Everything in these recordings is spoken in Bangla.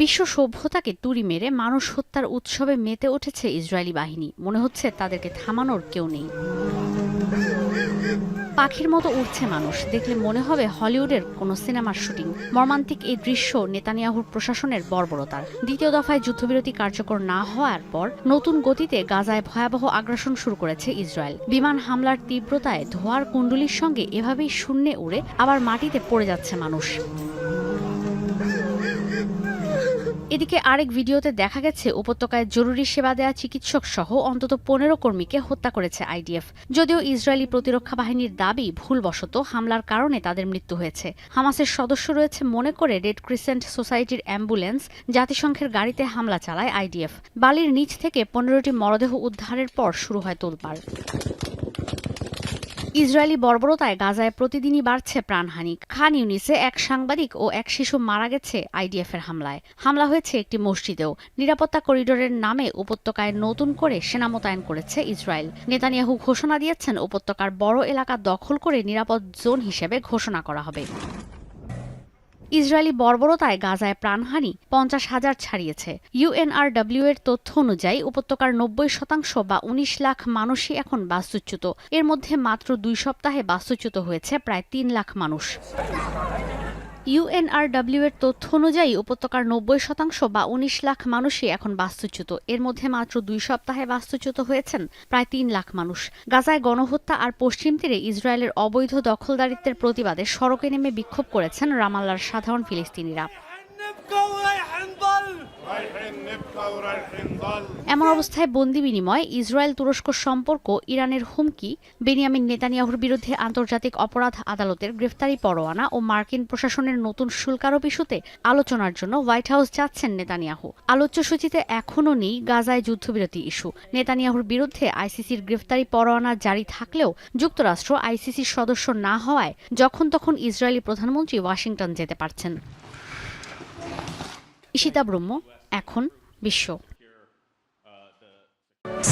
বিশ্ব সভ্যতাকে তুড়ি মেরে মানুষ হত্যার উৎসবে মেতে উঠেছে ইসরায়েলি বাহিনী। মনে হচ্ছে তাদেরকে থামানোর কেউ নেই। পাখির মতো উড়ছে মানুষ, দেখলে মনে হবে হলিউডের কোনো সিনেমার শুটিং। মর্মান্তিক এই দৃশ্য নেতানিয়াহুর প্রশাসনের বর্বরতার। দ্বিতীয় দফায় যুদ্ধবিরতি কার্যকর না হওয়ার পর নতুন গতিতে গাজায় ভয়াবহ আগ্রাসন শুরু করেছে ইসরায়েল। বিমান হামলার তীব্রতায় ধোঁয়ার কুণ্ডুলির সঙ্গে এভাবেই শূন্যে উড়ে আবার মাটিতে পড়ে যাচ্ছে মানুষ। এদিকে আরেক ভিডিওতে দেখা গেছে উপত্যকায় জরুরি সেবা দেয়া চিকিৎসক সহ অন্তত 15 কর্মীকে হত্যা করেছে আইডিএফ। যদিও ইসরায়েলি প্রতিরক্ষা বাহিনীর দাবি ভুলবশত হামলার কারণে তাদের মৃত্যু হয়েছে। হামাসের সদস্য রয়েছে মনে করে রেড ক্রিসেন্ট সোসাইটির অ্যাম্বুলেন্স জাতিসংঘের গাড়িতে হামলা চালায় আইডিএফ। বালির নিচ থেকে 15টি মরদেহ উদ্ধারের পর শুরু হয় তোলপাড়। ইসরায়েলি বর্বরতায় গাজায় প্রতিদিনই বাড়ছে প্রাণহানি। খান ইউনিসে এক সাংবাদিক ও এক শিশু মারা গেছে আইডিএফের হামলায়। হামলা হয়েছে একটি মসজিদেও। নিরাপত্তা করিডোরের নামে উপত্যকায় নতুন করে সেনা মোতায়েন করেছে ইসরায়েল। নেতানিয়াহু ঘোষণা দিয়েছেন উপত্যকার বড় এলাকা দখল করে নিরাপদ জোন হিসেবে ঘোষণা করা হবে। ইসরায়েলি বর্বরতায় গাজায় প্রাণহানি 50,000 ছাড়িয়েছে। ইউএনআরডব্লিউ এর তথ্য অনুযায়ী উপত্যকার 90% বা 19 লাখ মানুষই এখন বাস্তুচ্যুত। এর মধ্যে মাত্র 2 সপ্তাহে বাস্তুচ্যুত হয়েছে প্রায় 3 লাখ মানুষ। ইউএনআরডব্লিউ এর তথ্য অনুযায়ী উপত্যকার 90% বা 19 লাখ মানুষই এখন বাস্তুচ্যুত। এর মধ্যে মাত্র 2 সপ্তাহে বাস্তুচ্যুত হয়েছেন প্রায় 3 লাখ মানুষ। গাজায় গণহত্যা আর পশ্চিম তীরে ইসরায়েলের অবৈধ দখলদারিত্বের প্রতিবাদে সড়কে নেমে বিক্ষোভ করেছেন রামাল্লার সাধারণ ফিলিস্তিনিরা। এমন অবস্থায় বন্দি বিনিময়, ইসরায়েল তুরস্ক সম্পর্ক, ইরানের হুমকি, বেনিয়ামিন নেতানিয়াহুর বিরুদ্ধে আন্তর্জাতিক অপরাধ আদালতের গ্রেফতারি পরোয়ানা ও মার্কিন প্রশাসনের নতুন শুল্কারোপ ইস্যুতে আলোচনার জন্য হোয়াইট হাউস যাচ্ছেন নেতানিয়াহু। আলোচ্য সূচিতে এখনও নেই গাজায় যুদ্ধবিরতি ইস্যু। নেতানিয়াহুর বিরুদ্ধে আইসিসির গ্রেফতারি পরোয়ানা জারি থাকলেও যুক্তরাষ্ট্র আইসিসির সদস্য না হওয়ায় যখন তখন ইসরায়েলি প্রধানমন্ত্রী ওয়াশিংটন যেতে পারছেন। ঈশিতা ব্রহ্ম, এখন বিশ্ব।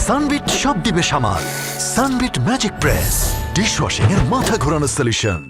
সানবিট সব দিবে সামাল। সানবিট ম্যাজিক প্রেস ডিশওয়াশিং এর মাথা ঘোরানো সলিউশন।